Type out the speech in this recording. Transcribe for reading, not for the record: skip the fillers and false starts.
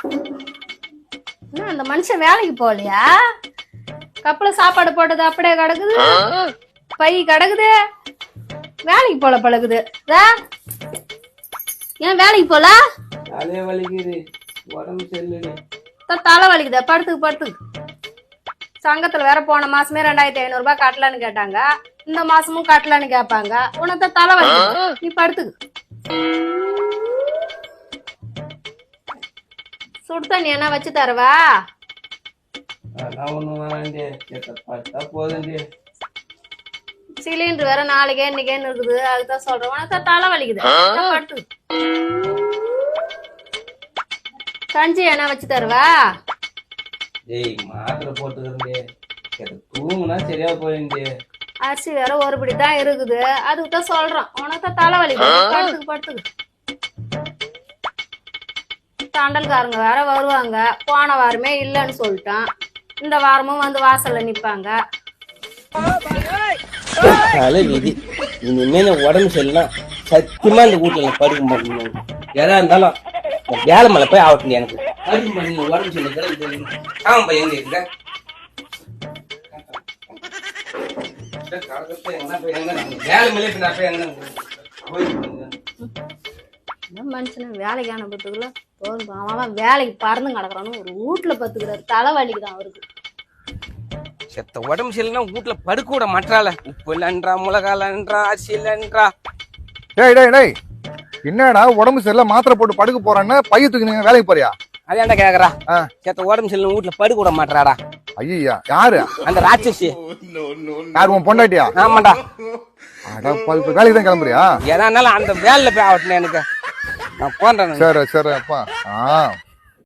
என்ன அந்த மனுஷன் வேலைக்கு போகலையா? கப்பல சாப்பாடு போட்டது அப்படியே கிடக்குது, பை கிடக்குது, வேலைக்கு போல பழகுது. ஏன் வேலைக்கு போல? தலை வலிக்குது, உடம்பு சரியில்லை. தலை வலிக்குதா? படுத்துக்கு. சங்கத்துல வேற போன மாசமே 2500 ரூபாய் கட்டலான்னு கேட்டாங்க, இந்த மாசமும் கட்டலான்னு கேட்பாங்க. உனக்கு தலை வலிக்குது, நீ படுத்துக்கு. சுடு தண்ணி என்ன வச்சு தருவா? சிலிண்டர் வேற நாளைக்கே இன்னைக்கேன்னு இருக்குது, அதுதான் சொல்றேன். உனக்கு தலை வலிக்குது, படுத்து. கஞ்சி என்ன வச்சு தருவா? மாத்திரை போட்டுக்கிறே, தூங்குனா சரியா போயிருந்து. அரிசி வேற ஒரு படி தான் இருக்குது, அதுக்குதான் சொல்றோம். உனக்கு தலை வலிக்குது, படுத்துக்கு. தண்டல்காரங்க வேற வருவாங்க, போன வாரமே இல்லைன்னு சொல்லிட்டான், இந்த வாரமும் வந்து வாசல்ல நிப்பாங்க. இனிமே உடம்பு சரியில்லாம் சத்தியமா இந்த வீட்டுல படுக்க மாட்டேன். எதா இருந்தாலும் வேலை மேல போய் ஆகட்டும். எனக்கு படுக்க மாட்டேங்க, உடம்பு சரியில்லை. ஆமாப்பா, எங்க இருக்க வேலை மேலே மனுஷன வேலைக்கு அனுப்புறதுக்குள்ள அவன் வேலைக்கு பறந்து கிடக்குறான்னு ஒரு வீட்டுல பத்துக்கிறாரு. தலை வலிக்குதான் அவருக்கு. செத்த உடம்பு சரியில்லைன்னா வீட்டுல படுக்க விட மாட்டாள. உப்பு இல்லன்றா, மிளகா இல்லன்றா, அரிசி இல்லன்றா. டேய் என்னடா உடம்பு சரியில்லை மாத்திரை போட்டு படுக்க போறான்னு பைய தூக்கி நீங்க வேலைக்கு போறியா? அதான்டா கேக்குறா. செத்த உடம்பு சரியில்லை வீட்டுல படுக்க விட மாட்டாடா. ஐயா யாரு? அந்த ராட்சசி. யாரு, உன் பொண்டாட்டியா? ஆமாண்டா. வேலைக்கு தான் கிளம்புறியா? எதா இருந்தாலும் அந்த வேலையில போய் ஆகட்டும். எனக்கு நான் போன்றேன். சரி அப்பா.